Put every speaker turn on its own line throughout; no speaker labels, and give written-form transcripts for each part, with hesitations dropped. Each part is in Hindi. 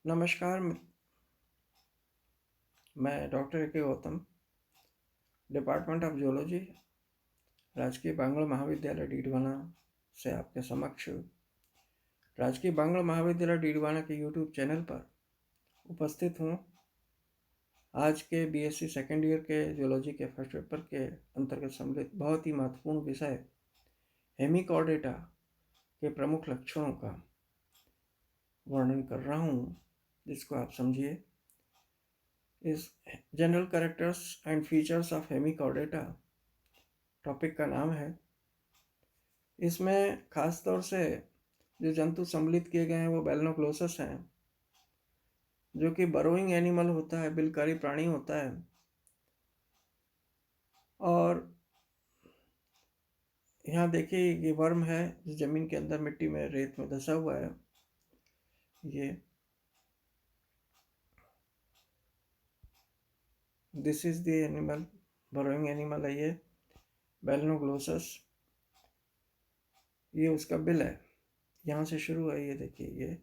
नमस्कार, मैं डॉक्टर ए के गौतम, डिपार्टमेंट ऑफ ज़ूलॉजी, राजकीय बांग्ला महाविद्यालय डीडवाना से आपके समक्ष राजकीय बांग्ला महाविद्यालय डीडवाना के यूट्यूब चैनल पर उपस्थित हूँ। आज के बीएससी सेकेंड ईयर के ज़ूलॉजी के फर्स्ट पेपर के अंतर्गत सम्मिलित बहुत ही महत्वपूर्ण विषय हेमिकॉर्डेटा के प्रमुख लक्षणों का वर्णन कर रहा हूँ, जिसको आप समझिए। इस general characters and features of Hemichordata topic का नाम है। इसमें खास तौर से जो जंतु सम्मिलित किए गए हैं वो बैलनोग्लोसस हैं, जो कि बरोइंग एनिमल होता है, बिलकारी प्राणी होता है। और यहाँ देखिए ये वर्म है जो जमीन के अंदर मिट्टी में रेत में धंसा हुआ है। ये this is the animal, burrowing animal है ये बैलनोग्लोसस। ये उसका बिल है, यहाँ से शुरू है। ये देखिए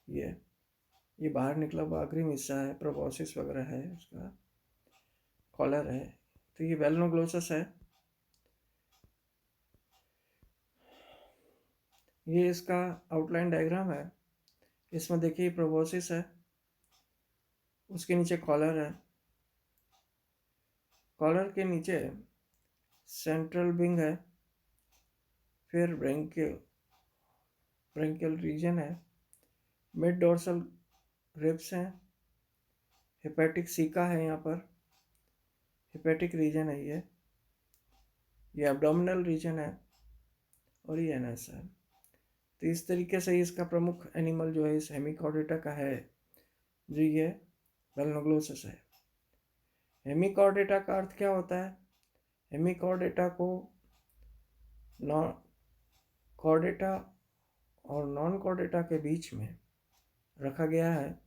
ये बाहर निकला हुआ अग्रिम हिस्सा है, प्रोबॉसिस वगैरह है, उसका कॉलर है। तो ये बैलनोग्लोसस है। ये इसका आउटलाइन डायग्राम है। इसमें देखिए प्रोबॉसिस है, उसके नीचे कॉलर है, कॉलर के नीचे सेंट्रल विंग है, फिर ब्रेंकियल रीजन है, मिड डोर्सल रिब्स हैं, हेपेटिक सीका है, यहाँ पर हेपेटिक रीजन है, ये एब्डोमिनल रीजन है और ये एनएस है। तो इस तरीके से इसका प्रमुख एनिमल जो है इस हेमिकॉर्डेटा का है, जो ये बैलनोग्लोसस है। हेमिकॉर्डेटा का अर्थ क्या होता है? हेमिकॉर्डेटा को नॉन कॉर्डेटा और नॉन कॉर्डेटा के बीच में रखा गया है,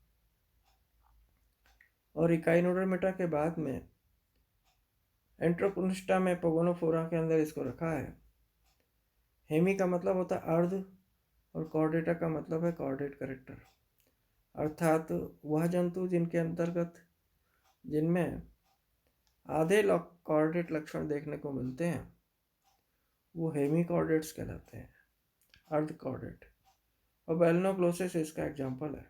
और इकाइनोडर्मेटा के बाद में एंट्रोपोनिस्टा में पोगोनोफोरा के अंदर इसको रखा है। हेमी का मतलब होता है अर्ध, और कॉर्डेटा का मतलब है कॉर्डेट करेक्टर, अर्थात वह जंतु जिनमें आधे कॉर्डेट लक्षण देखने को मिलते हैं वो हेमिकॉर्डेट्स कहलाते हैं, अर्ध कॉर्डेट। और बैलनोग्लोसस इसका एग्जाम्पल है।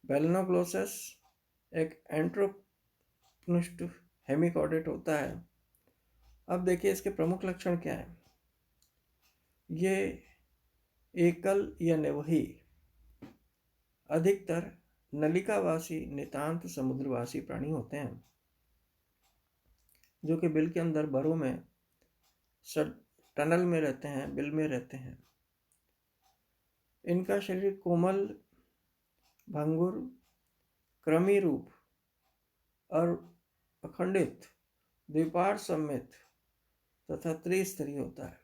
बैलनोग्लोसस एक एंट्रोपनिस्ट हेमिकॉर्डेट होता है। अब देखिए इसके प्रमुख लक्षण क्या हैं। ये एकल या निवही, अधिकतर नलिकावासी नितांत समुद्रवासी प्राणी होते हैं, जो कि बिल के अंदर बरों में टनल में रहते हैं, बिल में रहते हैं। इनका शरीर कोमल, भंगुर, क्रमी रूप और अखंडित, द्विपार सम्मित तथा त्रिस्तरीय होता है।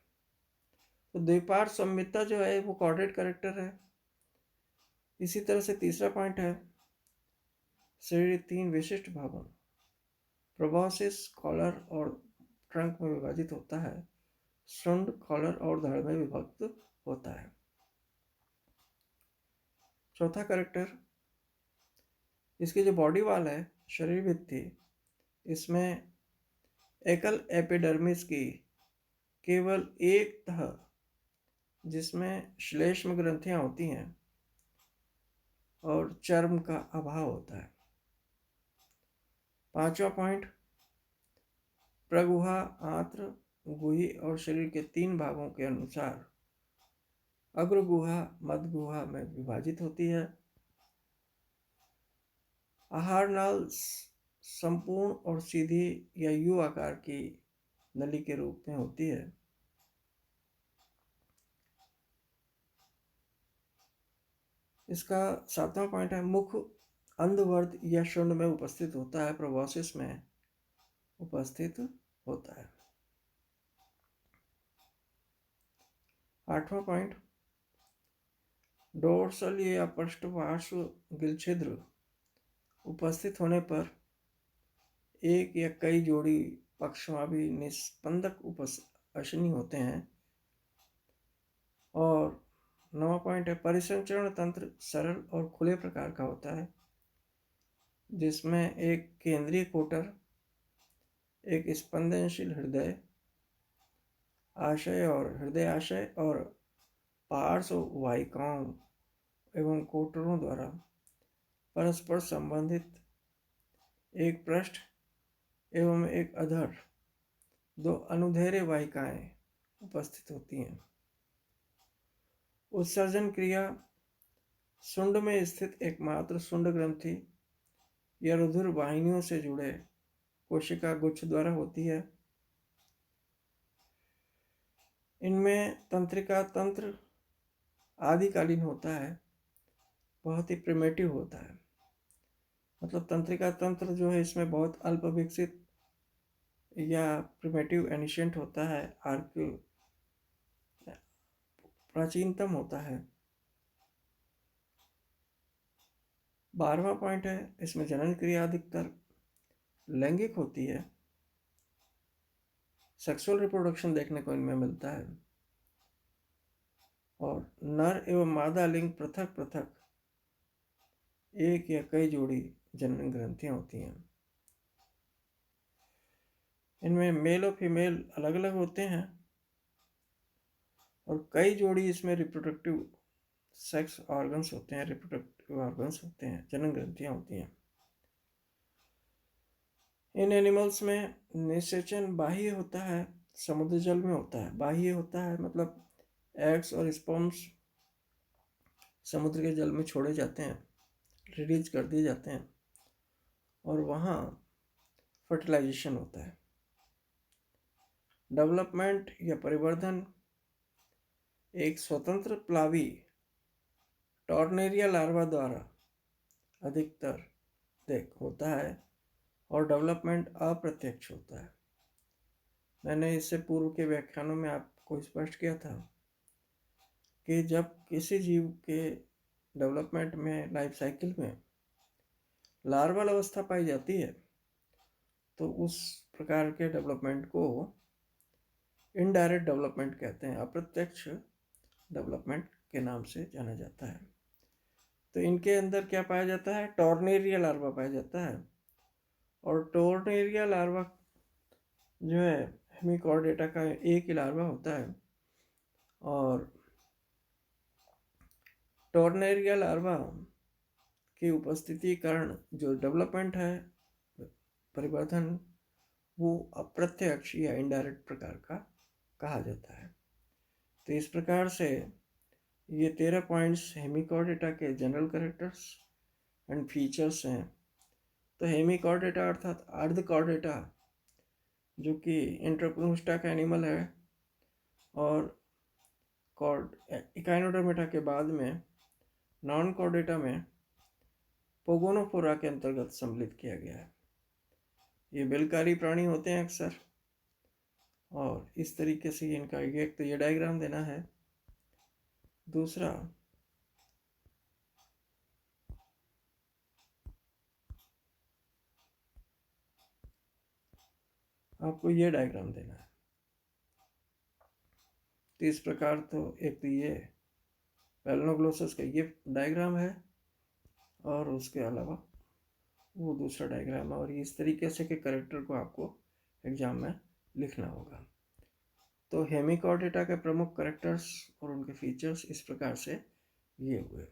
तो द्विपार सम्मितता जो है वो कॉर्डेट कैरेक्टर है। इसी तरह से तीसरा पॉइंट है, शरीर तीन विशिष्ट भागों प्रोबॉसिस, कॉलर और ट्रंक में विभाजित होता है। शुंड, कॉलर और धड़ में विभक्त होता है। चौथा कैरेक्टर, इसकी जो बॉडी वाल है, शरीर भित्ति, इसमें एकल एपिडर्मिस की केवल एक तह, जिसमें श्लेष्म ग्रंथियां होती हैं, और चर्म का अभाव होता है। पांचवा पॉइंट, प्रगुहा, आंत्र, गुही और शरीर के तीन भागों के अनुसार अग्र गुहा मध्य गुहा में विभाजित होती है। आहार नाल संपूर्ण और सीधी या यू आकार की नली के रूप में होती है। इसका सातवां पॉइंट है, मुख अंधवर्त या शुंड में उपस्थित होता है, प्रोबॉसिस में उपस्थित होता है। आठवां पॉइंट, डोर्सल या पृष्ठपार्श्व गिल छिद्र उपस्थित होने पर एक या कई जोड़ी पक्षवादी निस्पंदक अशनी होते हैं, और 9वां पॉइंट है परिसंचरण तंत्र सरल और खुले प्रकार का होता है, जिसमें एक केंद्रीय कोटर, एक स्पंदनशील हृदय आशय और हृदय आशय और पार्श्व वाहिकाओं एवं कोटरों द्वारा परस्पर संबंधित एक पृष्ठ एवं एक अधर, दो अनुदैर्ध्य वाहिकाएं उपस्थित होती हैं। उत्सर्जन क्रिया शुंड में स्थित एकमात्र शुंड ग्रंथि या रुधिर वाहिनियों से जुड़े कोशिका गुच्छ द्वारा होती है। इनमें तंत्रिका तंत्र आदिकालीन होता है, बहुत ही प्रिमेटिव होता है। मतलब तंत्रिका तंत्र जो है इसमें बहुत अल्प विकसित या प्रिमेटिव एनिशियंट होता है, आर्क्यू प्राचीनतम होता है। 12वां पॉइंट है, इसमें जनन क्रिया अधिकतर लैंगिक होती है, सेक्सुअल रिप्रोडक्शन देखने को इनमें मिलता है और नर एवं मादा लिंग पृथक पृथक एक या कई जोड़ी जनन ग्रंथियां होती हैं। इनमें मेल और फीमेल अलग अलग होते हैं और कई जोड़ी इसमें रिप्रोडक्टिव सेक्स ऑर्गन्स होते हैं, रिप्रोडक्टिव ऑर्गन्स होते हैं, जनन ग्रंथियां होती हैं। इन एनिमल्स में निषेचन बाह्य होता है, समुद्र जल में होता है। बाह्य होता है मतलब एग्स और स्पर्म्स समुद्र के जल में छोड़े जाते हैं, रिलीज कर दिए जाते हैं और वहाँ फर्टिलाइजेशन होता है। डेवलपमेंट या परिवर्धन एक स्वतंत्र प्लावी टॉर्नेरिया लार्वा द्वारा अधिकतर होता है और डेवलपमेंट अप्रत्यक्ष होता है। मैंने इससे पूर्व के व्याख्यानों में आपको स्पष्ट किया था कि जब किसी जीव के डेवलपमेंट में, लाइफ साइकिल में लार्वल अवस्था पाई जाती है तो उस प्रकार के डेवलपमेंट को इनडायरेक्ट डेवलपमेंट कहते हैं, अप्रत्यक्ष डेवलपमेंट के नाम से जाना जाता है। तो इनके अंदर क्या पाया जाता है, टॉर्नेरिया लार्वा पाया जाता है और टॉर्नेरिया लार्वा जो है हेमिकॉर्डेटा का एक ही लार्वा होता है और टॉर्नेरिया लार्वा की उपस्थिति कारण जो डेवलपमेंट है, परिवर्धन, वो अप्रत्यक्ष या इनडायरेक्ट प्रकार का कहा जाता है। तो इस प्रकार से ये 13 पॉइंट्स हेमिकॉर्डेटा के जनरल कैरेक्टर्स एंड फीचर्स हैं। तो हेमिकॉर्डेटा अर्थात अर्धकॉर्डेटा जो कि इंटरप्लूस्टा का एनिमल है और इकाइनोडर्मेटा के बाद में नॉन कॉर्डेटा में पोगोनोफोरा के अंतर्गत सम्मिलित किया गया है। ये बिलकारी प्राणी होते हैं अक्सर और इस तरीके से इनका एक तो ये डायग्राम देना है। दूसरा आपको ये डायग्राम देना है। तो इस प्रकार तो एक तो ये पेलनोग्लोसस का ये डायग्राम है और उसके अलावा वो दूसरा डायग्राम है और इस तरीके से के कैरेक्टर को आपको एग्जाम में लिखना होगा। तो हेमिकॉर्डेटा के प्रमुख कैरेक्टर्स और उनके फीचर्स इस प्रकार से ये हुए।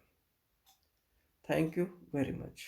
Thank you very much.